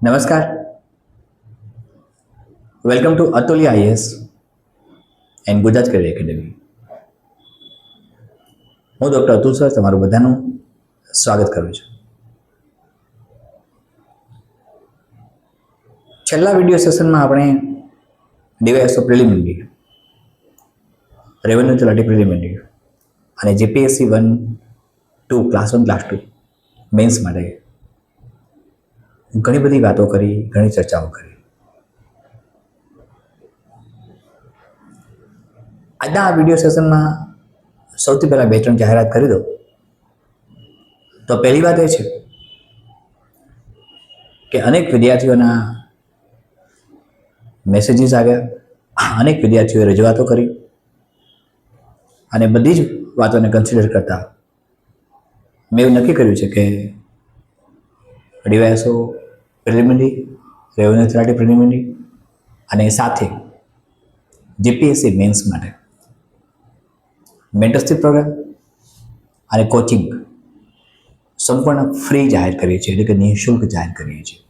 નમસ્કાર. Welcome to Atulya IS and Gujarat career academy. હું doctor Atul sir તમારું બધાનું સ્વાગત કરું છું. છેલ્લા વિડીયો સેશનમાં આપણે ડીવાયએસઓ પ્રિલિમિનરી, રેવન્યુ તલાટી પ્રિલિમિનરી અને જીપીએસસી 1-2 ક્લાસ 1 ક્લાસ 2 મેન્સ માટે ઘણી બધી વાતો કરી, ઘણી ચર્ચાઓ કરી. આજના આ વિડીયો સેશનમાં સૌથી પહેલાં 2-3 જાહેરાત કરી દો. તો પહેલી વાત એ છે કે અનેક વિદ્યાર્થીઓના મેસેજીસ આવ્યા, અનેક વિદ્યાર્થીઓએ રજૂઆતો કરી અને બધી જ વાતોને કન્સિડર કરતા મેં એવું નક્કી કર્યું છે કે ડીવાયએસઓ પ્રિલિમિનરી, રેવન્યુ તલાટી પ્રિલિમિનરી અને સાથે જીપીએસસી મેન્સ માટે મેન્ટરશીપ પ્રોગ્રામ અને કોચિંગ સંપૂર્ણ ફ્રી જાહેર કરીએ છીએ, એટલે કે નિઃશુલ્ક જાહેર કરીએ છીએ.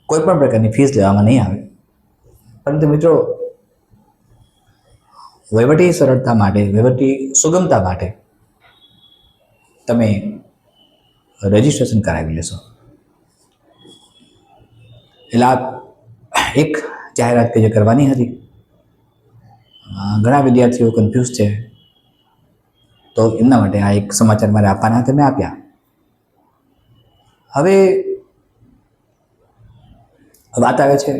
કોઈ પણ પ્રકારની ફીસ લેવામાં નહીં આવે. પરંતુ મિત્રો, વહીવટી સરળતા માટે, વહીવટી સુગમતા માટે તમે રજિસ્ટ્રેશન કરાવી લેશો. એટલે આ એક જાહેરાત કે જે કરવાની હતી. ઘણા વિદ્યાર્થીઓ કન્ફ્યુઝ છે, તો એમના માટે આ એક સમાચાર મારે આપવાના હતા, મેં આપ્યા. હવે વાત આવે છે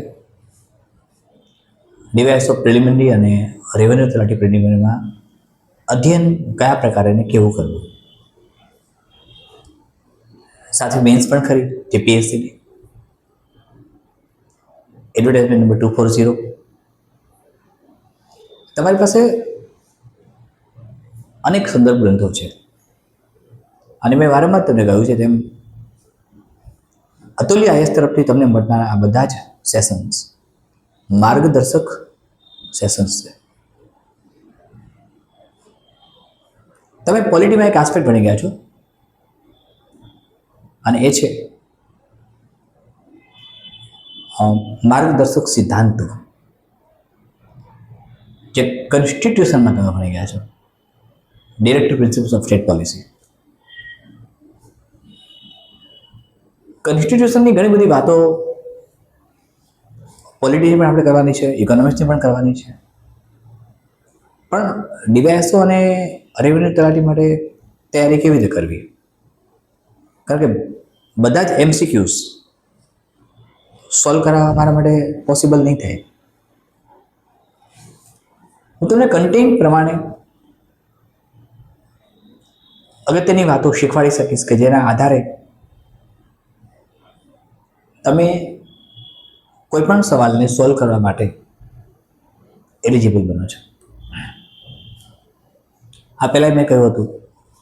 ડીવાયએસઓ પ્રિલિમિનરી અને રેવન્યુ તલાટી પ્રિલિમિનરીમાં અધ્યયન કયા પ્રકારે અને કેવું કરવું. સાથે મેન્સ પણ ખરી, જીપીએસસીની. Advertisement number 240. તમારી પાસે અનેક સંદર્ભ ગ્રંથો છે અને મેં વારંવાર તમને કહ્યું છે તેમ અતુલ્ય આઈએસ તરફથી તમને મળનારા આ બધા જ સેશન્સ માર્ગદર્શક સેશન્સ છે. તમે પોલિટીમાં એક આસ્પેક્ટ ભણી ગયા છો અને એ છે માર્ગદર્શક સિદ્ધાંતો, જે કોન્સ્ટિટ્યુશનમાં તમે ભણી ગયા છો, directive principles of state policy. કોન્સ્ટિટ્યુશનની ઘણી બધી વાતો પોલિટીની પણ આપણે કરવાની છે, ઇકોનોમિક્સની પણ કરવાની છે. પણ ડીવાયએસઓ અને રેવન્યુ તલાટી માટે તૈયારી કેવી રીતે કરવી? કારણ કે બધા જ એમસીક્યુઝ સોલ્વ કરાવવા મારા માટે પોસિબલ નહીં થાય. હું તમને કન્ટેન્ટ પ્રમાણે અગત્યની વાતો શીખવાડી શકીશ કે જેના આધારે તમે કોઈ પણ સવાલને સોલ્વ કરવા માટે એલિજિબલ બનો છો. આ પહેલાં મેં કહ્યું હતું,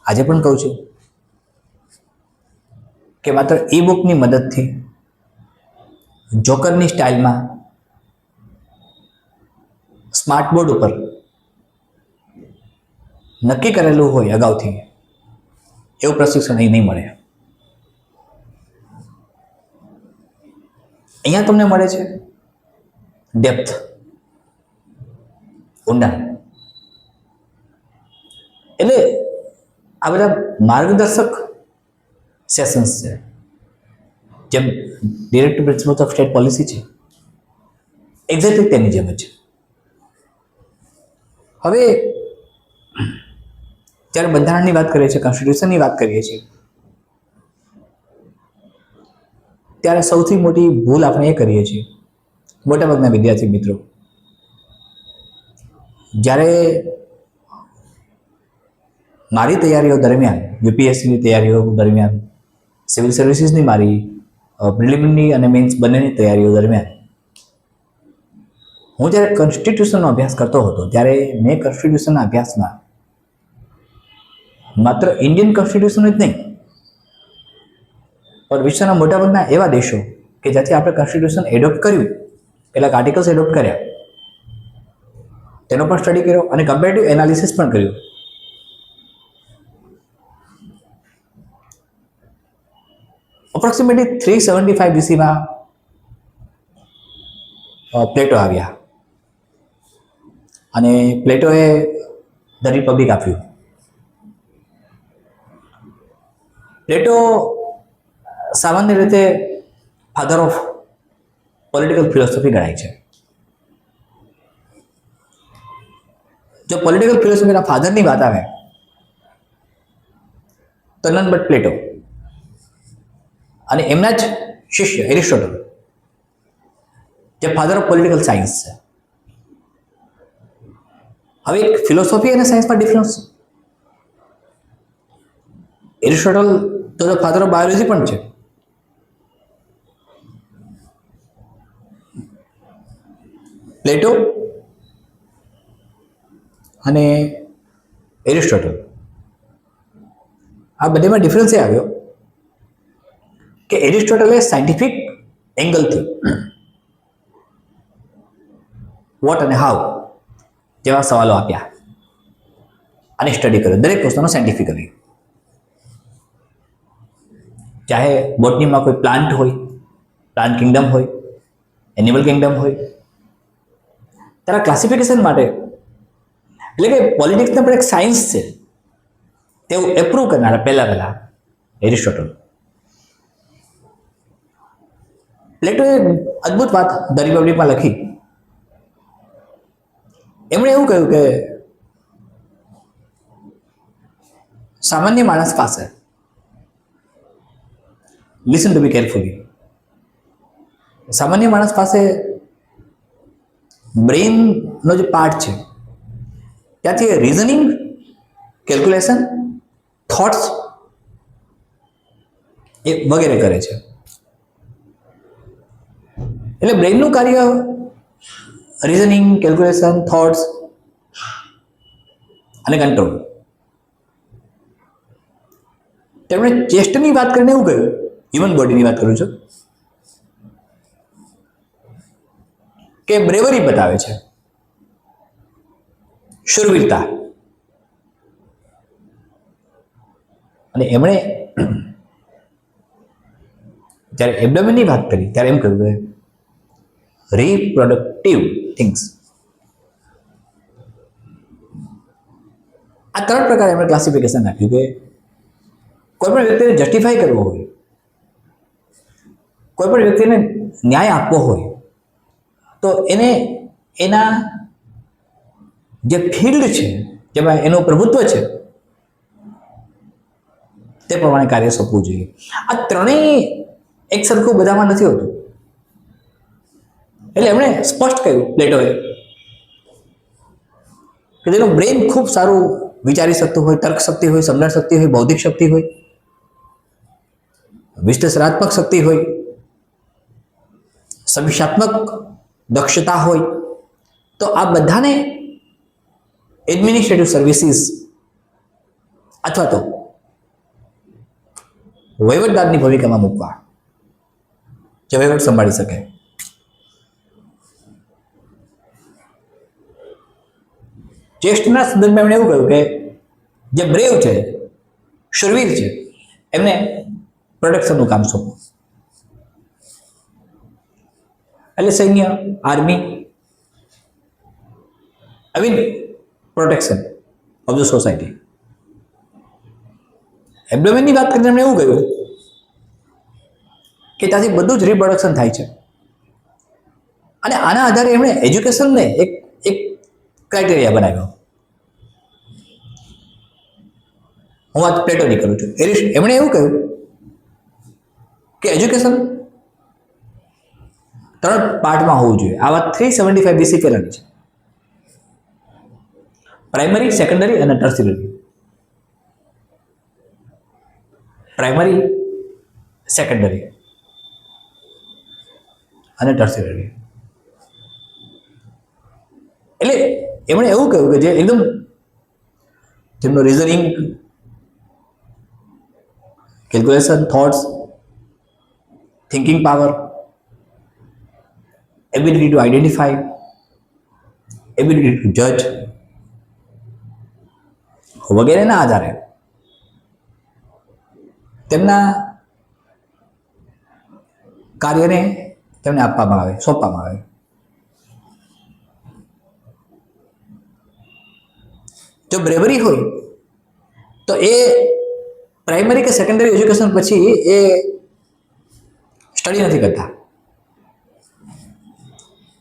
આજે પણ કહું છું કે માત્ર ઈ બુકની મદદથી જોકરની સ્ટાઇલમાં સ્માર્ટ બોર્ડ ઉપર નક્કી કરેલું હોય અગાઉથી એવું પ્રશિક્ષણ અહીં નહીં મળે. અહીંયા તમને મળે છે ડેપ્થ, ઊંડાણ. એટલે આ બધા માર્ગદર્શક સેશન્સ છે, જેમ directive principles of state policy છે, એક્ઝેક્ટલી તેની જેમ જ. હવે જ્યારે બંધારણની વાત કરીએ છીએ, કોન્સ્ટિટ્યુશનની વાત કરીએ છીએ, ત્યારે સૌથી મોટી ભૂલ આપણે એ કરીએ છીએ, મોટાભાગના વિદ્યાર્થી મિત્રો, જ્યારે મારી તૈયારીઓ દરમિયાન, યુપીએસસીની તૈયારીઓ દરમિયાન, સિવિલ સર્વિસીસની મારી પ્રિલિમિનરી અને મેન્સ બંનેની તૈયારીઓ દરમિયાન હું જ્યારે કોન્સ્ટિટ્યુશનનો અભ્યાસ કરતો હતો, ત્યારે મેં કોન્સ્ટિટ્યુશનના અભ્યાસમાં માત્ર ઇન્ડિયન કોન્સ્ટિટ્યુશન જ નહીં, પણ વિશ્વના મોટાભાગના એવા દેશો કે જ્યાંથી આપણે કોન્સ્ટિટ્યુશન એડોપ્ટ કર્યું, કેટલાક આર્ટિકલ્સ એડોપ્ટ કર્યા, તેનો પણ સ્ટડી કર્યો અને કમ્પેરેટિવ એનાલિસિસ પણ કર્યું. અપ્રોક્સિમેટલી 375 BC-માં પ્લેટો આવ્યા અને પ્લેટોએ ધ રિપબ્લિક આપ્યું. પ્લેટો સામાન્ય રીતે ફાધર ઓફ પોલિટિકલ ફિલોસોફી ગણાય છે. જો પોલિટિકલ ફિલોસોફીના ફાધરની વાત આવે તો નન બટ પ્લેટો અને એમના જ શિષ્ય એરિસ્ટોટલ, જે ફાધર ઓફ પોલિટિકલ સાયન્સ છે. હવે એક ફિલોસોફી અને સાયન્સમાં ડિફરન્સ છે. એરિસ્ટોટલ તો ફાધર ઓફ બાયોલોજી પણ છે. પ્લેટો અને એરિસ્ટોટલ આ બંનેમાં ડિફરન્સ એ આવ્યો કે એરિસ્ટોટલે સાયન્ટિફિક એંગલથી વોટ અને હાઉ જેવા સવાલો આપ્યા અને સ્ટડી કર્યો દરેક વસ્તુનો સાયન્ટિફિકલી. ચાહે બોટનીમાં કોઈ પ્લાન્ટ હોય, પ્લાન્ટ કિંગડમ હોય, એનિમલ કિંગડમ હોય, તારા ક્લાસિફિકેશન માટે, એટલે કે પોલિટિક્સને પણ એક સાયન્સ છે તેવું એપ્રૂવ કરનારા પહેલા એરિસ્ટોટલ. પ્લેટોએ અદ્ભુત વાત ધ રિપબ્લિકમાં લખી. એમણે એવું કહ્યું કે સામાન્ય માણસ પાસે, લિસન ટુ બી કેરફુલી, સામાન્ય માણસ પાસે બ્રેઇનનો જે પાર્ટ છે ત્યાંથી રીઝનિંગ, કેલ્ક્યુલેશન, થોટ્સ એ વગેરે કરે છે. એટલે બ્રેઇનનું કાર્ય રીઝનિંગ, કેલ્ક્યુલેશન, થોટ્સ અને કંટ્રોલ. તેમણે ચેસ્ટની વાત કરીને એવું કહ્યું, હ્યુમન બોડીની વાત કરું છું, કે બ્રેવરી બતાવે છે, શૂરવીરતા. અને એમણે જ્યારે એબ્ડોમેનની વાત કરી ત્યારે એમ કહ્યું કે રિપ્રોડક્ટિવ થિંગ્સ. આ ત્રણ પ્રકારે એમણે ક્લાસિફિકેશન આપ્યું કે કોઈ પણ વ્યક્તિને જસ્ટિફાઈ કરવો હોય, કોઈ પણ વ્યક્તિને ન્યાય આપવો હોય તો એને એના જે ફિલ્ડ છે, જેમાં એનું પ્રભુત્વ છે તે પ્રમાણે કાર્ય સોંપવું જોઈએ. આ ત્રણેય એક સરખું બધામાં નથી હોતું. એટલે એમણે સ્પષ્ટ કહ્યું પ્લેટોએ કે જેનું બ્રેઇન ખૂબ સારું વિચારી શકતું હોય, તર્ક શક્તિ હોય, સમજણ શક્તિ હોય, બૌદ્ધિક શક્તિ હોય, વિશ્લેષણાત્મક શક્તિ હોય, સમીક્ષાત્મક દક્ષતા હોય, તો આ બધાને એડમિનિસ્ટ્રેટિવ સર્વિસીસ અથવા તો વહીવટદારની ભૂમિકામાં મૂકવા, જે વહીવટ સંભાળી શકે. ચેસ્ટના સંદર્ભમાં એમણે એવું કહ્યું કે જે બ્રેવ છે, શૂરવીર છે, એમને પ્રોટેક્શનનું કામ સોંપવું. એટલે સૈન્ય, army, I mean protection of the society. એબ્ડોમેનની વાત કરીને એમણે એવું કહ્યું કે ત્યાંથી બધું જ રિપ્રોડક્શન થાય છે. અને આના આધારે એમણે એજ્યુકેશનને એક ક્રાઇટેરિયા બનાવ્યો. હું વાત પ્લેટોની કરું છું. એમણે એવું કહ્યું કે એજ્યુકેશન ત્રણ પાર્ટમાં હોવું જોઈએ. આ વાત 375 BC પહેલાની છે. પ્રાઇમરી, સેકન્ડરી અને ટર્સિયરી. પ્રાઇમરી, સેકન્ડરી અને ટર્સિયરી. એટલે એમણે એવું કહ્યું કે જે એકદમ જેમનો reasoning, calculation, thoughts, thinking power, ability to identify, ability to જજ વગેરેના આધારે તેમના કાર્યને તેમને આપવામાં આવે, સોંપવામાં આવે. જો બ્રેવરી હોય તો એ પ્રાઇમરી કે સેકન્ડરી એજ્યુકેશન પછી એ સ્ટડી નથી કરતા,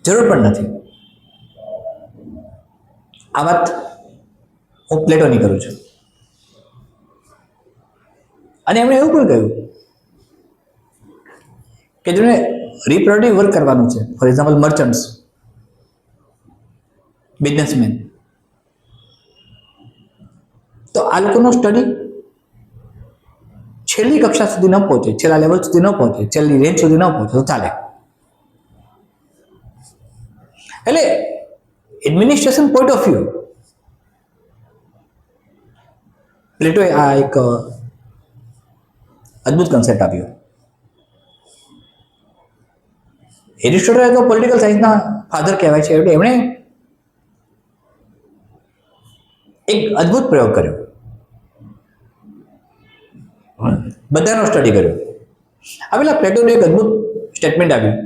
જરૂર પણ નથી. આ વાત હું પ્લેટોની કરું છું. અને એમણે એવું પણ કહ્યું કે જેને રિપ્રોડક્ટિવ વર્ક કરવાનું છે, ફોર એક્ઝામ્પલ મર્ચન્ટ્સ, બિઝનેસમેન, તો આ લોકોનો સ્ટડી છેલ્લી કક્ષા સુધી ન પહોંચે, છેલ્લા લેવલ સુધી ન પહોંચે, છેલ્લી રેન્જ સુધી ન પહોંચે તો ચાલે. એટલે એડમિનિસ્ટ્રેશન પોઈન્ટ ઓફ વ્યૂ પ્લેટોએ આ એક અદ્ભુત કન્સેપ્ટ આપ્યો. એરિસ્ટોટલ તો પોલિટિકલ સાયન્સના ફાધર કહેવાય છે, એટલે એમણે એક અદ્ભુત પ્રયોગ કર્યો, બધાનો સ્ટડી કર્યો. આવેલા પ્લેટોનું એક અદ્ભુત સ્ટેટમેન્ટ આવ્યું.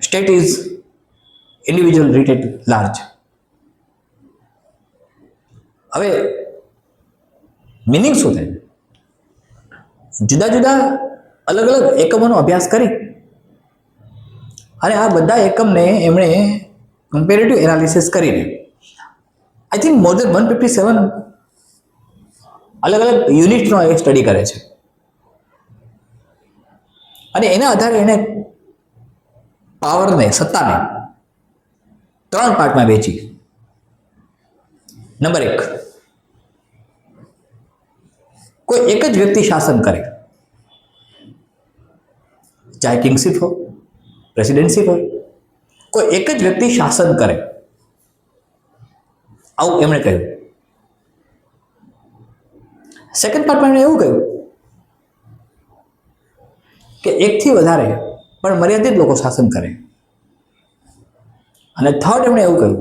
State is individual rated large. હવે મિનિંગ શું થાય? જુદા જુદા અલગ અલગ એકમોનો અભ્યાસ કરી અને આ બધા એકમને એમણે કમ્પેરેટિવ એનાલિસિસ કરીને આઈ થિંક મોર દેન 157 અલગ અલગ યુનિટનો એ સ્ટડી કરે છે. અને એના આધારે એને પાવરને, સત્તાને 3 પાર્ટમાં વહેંચી. નંબર 1, કોઈ એક જ વ્યક્તિ શાસન કરે, ચાહે કિંગશીપ હોય, પ્રેસિડેન્ટશીપ હોય, કોઈ એક જ વ્યક્તિ શાસન કરે, આવું એમણે કહ્યું. સેકન્ડ પાર્ટમાં એમણે એવું કહ્યું કે એકથી વધારે પણ મર્યાદિત લોકો શાસન કરે. અને થર્ડ એમણે એવું કહ્યું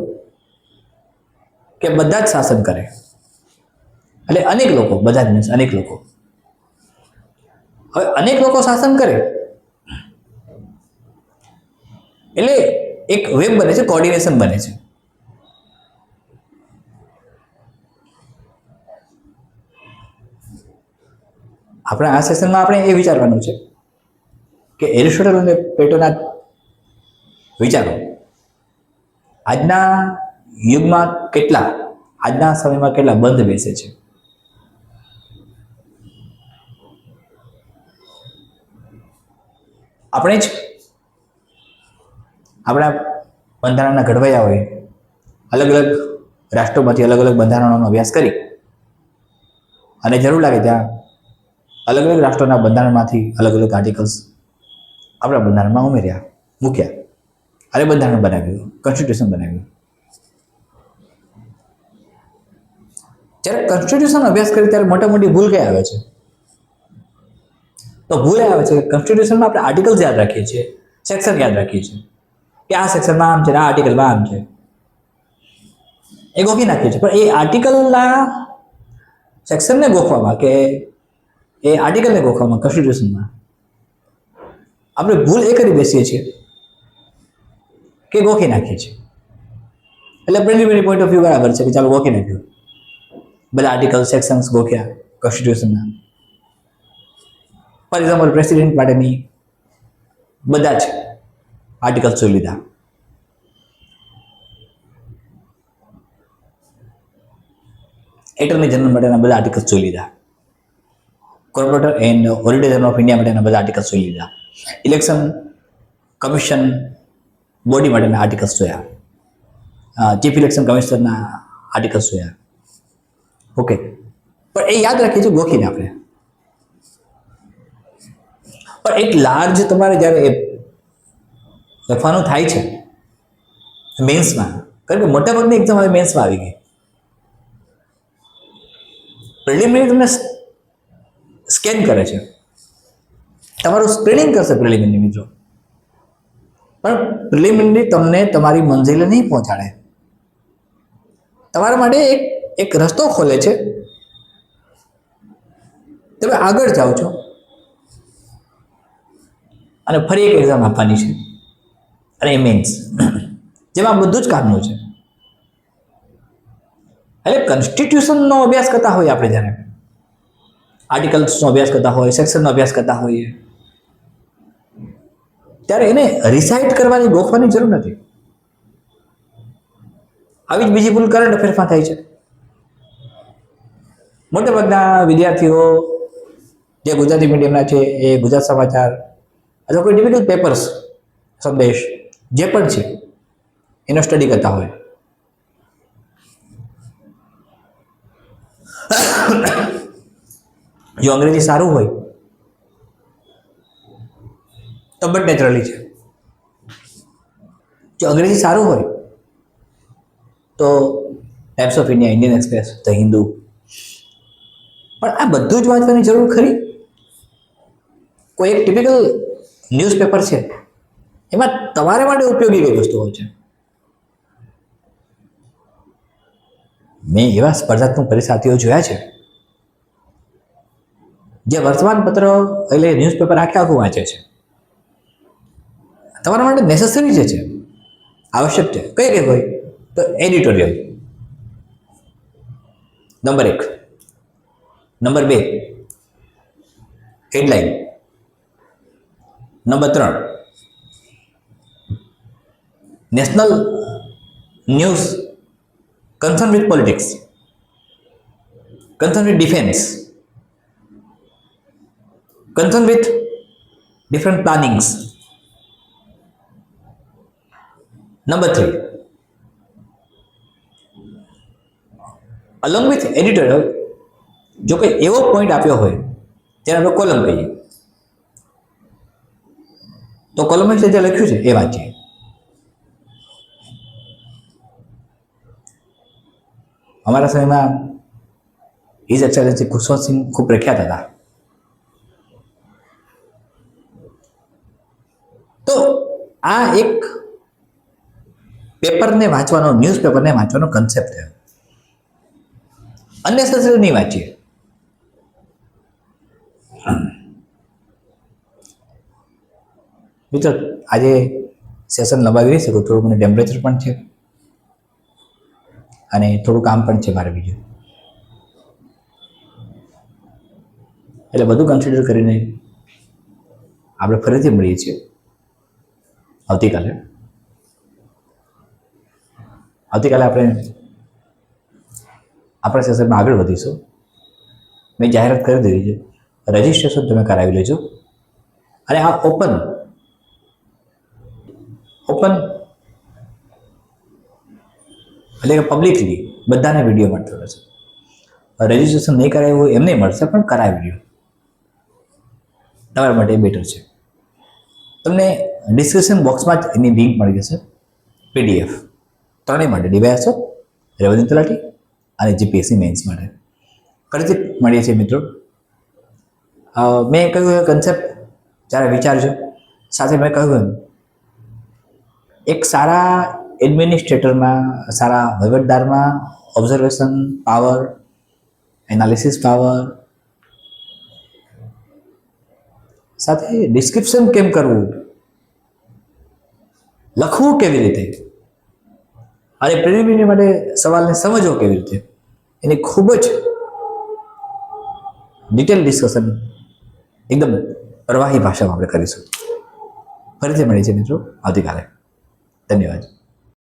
કે બધા જ શાસન કરે, એટલે અનેક લોકો, બધા જ મીન્સ અનેક લોકો. હવે અનેક લોકો શાસન કરે એટલે એક વેબ બને છે, કોર્ડિનેશન બને છે. આપણે આ સેશનમાં આપણે એ વિચારવાનું છે કે એરિસ્ટોટલ અને પ્લેટોના વિચારો આજના યુગમાં કેટલા, આજના સમયમાં કેટલા બંધ બેસે છે. આપણે જ આપણા બંધારણના ઘડવૈયાઓએ અલગ અલગ રાષ્ટ્રોમાંથી અલગ અલગ બંધારણોનો અભ્યાસ કરી અને જરૂર લાગે ત્યાં અલગ અલગ રાષ્ટ્રોના બંધારણમાંથી અલગ અલગ આર્ટિકલ્સ આપણા બંધારણમાં ઉમેર્યા, મૂક્યા અને બંધારણ બનાવ્યું, કોન્સ્ટિટ્યુશન બનાવ્યું. જ્યારે કોન્સ્ટિટ્યુશન અભ્યાસ કરી ત્યારે મોટા મોટી ભૂલ કઈ આવે છે? તો ભૂલ આવે છે કે કોન્સ્ટિટ્યુશનમાં આપણે આર્ટિકલ્સ યાદ રાખીએ છીએ, સેક્શન યાદ રાખીએ છીએ કે આ સેક્શનમાં આમ છે, આ આર્ટિકલમાં આમ છે, એ ગોખી નાખીએ છીએ. પણ એ આર્ટિકલના સેક્શનને ગોખવામાં કે એ આર્ટિકલને ગોખવામાં કોન્સ્ટિટ્યુશનમાં આપણે ભૂલ એ કરી બેસીએ છીએ કે ગોખી નાખીએ છીએ. એટલે પ્રિલિમિનરી પોઈન્ટ ઓફ વ્યૂ બરાબર છે કે ચાલો ગોખી નાખ્યું, બધા આર્ટિકલ સેક્શન્સ ગોખ્યા કોન્સ્ટિટ્યુશનના. ફોર એક્ઝામ્પલ પ્રેસિડેન્ટ માટેની બધા જ આર્ટિકલ્સ જોઈ લીધા. એટર્ની જનરલ માટેના બધા આર્ટિકલ્સ જોઈ લીધા. Corporator and auditor general of India માટેના બધા આર્ટિકલ્સ જોઈ લીધા. ઇલેક્શન કમિશન બોડી માટેના આર્ટિકલ્સ જોયા. ચીફ ઇલેક્શન કમિશનરના આર્ટિકલ્સ જોયા. ઓકે, પણ એ યાદ રાખીએ છીએ ગોખીને આપણે. પણ એક લાર્જ તમારે જ્યારે એ લખવાનું થાય છે મેન્સમાં, કારણ કે મોટાભાગની એક્ઝામ હવે મેન્સમાં આવી ગઈ. પ્રિલિમિનરી તમને સ્કેન કરે છે, તમારું સ્ક્રીનિંગ કરશે પ્રિલિમિનરી મિત્રો, પણ પ્રિલિમિનરી તમને તમારી મંજિલે નહીં પહોંચાડે, તમારા માટે એક રસ્તો ખોલે છે. તમે આગળ જાઓ છો અને ફરી એક એક્ઝામ આપવાની છે, અને એ મેન્સ, જેમાં બધું જ કામનું છે. એટલે કોન્સ્ટિટ્યુશનનો અભ્યાસ કરતા હોઈએ આપણે, જ્યારે આર્ટિકલ્સનો અભ્યાસ કરતા હોય, સેક્શનનો અભ્યાસ કરતા હોઈએ, ત્યારે એને રિસાઇટ કરવાની, ગોખવાની જરૂર નથી. આવી જ બીજી ભૂલ કરંટ અફેર્સમાં થાય છે. મોટાભાગના વિદ્યાર્થીઓ જે ગુજરાતી મીડિયમના છે એ ગુજરાત સમાચાર અથવા કોઈ ડિફિકલ્ટ પેપર્સ, સંદેશ જે પણ છે એનો સ્ટડી કરતા હોય. જો અંગ્રેજી સારું હોય તો બટ નેચરલી છે. જો અંગ્રેજી સારું હોય તો times of India, Indian express, the Hindu. પણ આ બધું જ વાંચવાની જરૂર ખરી? કોઈ એક ટિપિકલ ન્યૂઝપેપર છે, એમાં તમારા માટે ઉપયોગી કઈ વસ્તુ હોય છે? મેં એવા સ્પર્ધાત્મક પરીક્ષાર્થીઓ જોયા છે જે વર્તમાનપત્ર એટલે ન્યૂઝપેપર આખું વાંચે છે. તમારા માટે નેસેસરી જે છે, આવશ્યક છે, કઈ કઈ હોય તો editorial number 1, number 2 headline, number 3 national news concern with politics, concern with defense, concern with different plannings. Number 3, along with editorial, જો કોઈ એવો પોઈન્ટ આપ્યો હોય જેને આપણે કોલમ કહીએ, તો કોલમમાં જે લખ્યું છે એ વાંચીએ. અમારા સમયમાં હિઝ એક્સેલન્સી ખુશવંતસિંહ ખૂબ પ્રખ્યાત હતા. તો આ એક પેપરને વાંચવાનો, ન્યૂઝપેપરને વાંચવાનો કન્સેપ્ટ છે. અનનેસેસરી નહીં વાંચીએ. મિત્રો, આજે સેશન લંબાવી રહી શકું, થોડું મને ટેમ્પરેચર પણ છે અને થોડું કામ પણ છે મારે બીજું. એટલે બધું કન્સિડર કરીને આપણે ફરીથી મળીએ છીએ આવતીકાલે. આપણે આપણા સેશનમાં આગળ વધીશું. મેં જાહેરાત કરી દીધી છે, રજિસ્ટ્રેશન તમે કરાવી લેજો. અને આ ઓપન એટલે કે પબ્લિકલી બધાને વિડીયો મળતો રહેશે. રજિસ્ટ્રેશન નહીં કરાવ્યું હોય એમને મળશે, પણ કરાવી લો, તમારા માટે બેટર છે. તમને ડિસ્ક્રિપ્શન બોક્સમાં જ એની લિંક મળી જશે, PDF ત્રણેય માટે, ડીવાયએસઓ, રેવન્યુ તલાટી અને જીપીએસસી મેન્સ માટે. ફરીથી મળીએ છીએ મિત્રો. મેં કહ્યું એ કન્સેપ્ટ જ્યારે વિચારજો. સાથે મેં કહ્યું એમ એક સારા એડમિનિસ્ટ્રેટરમાં, સારા વહીવટદારમાં ઓબ્ઝર્વેશન પાવર, એનાલિસિસ પાવર, સાથે ડિસ્ક્રિપ્શન કેમ કરવું, લખવું કેવી રીતે, અને પ્રિલિમિનરી માટે સવાલને સમજવો કેવી રીતે, એની ખૂબ જ ડિટેલ ડિસ્કશન એકદમ પ્રવાહી ભાષામાં આપણે કરીશું. ફરીથી મળીએ છીએ મિત્રો આવતીકાલે. ધન્યવાદ.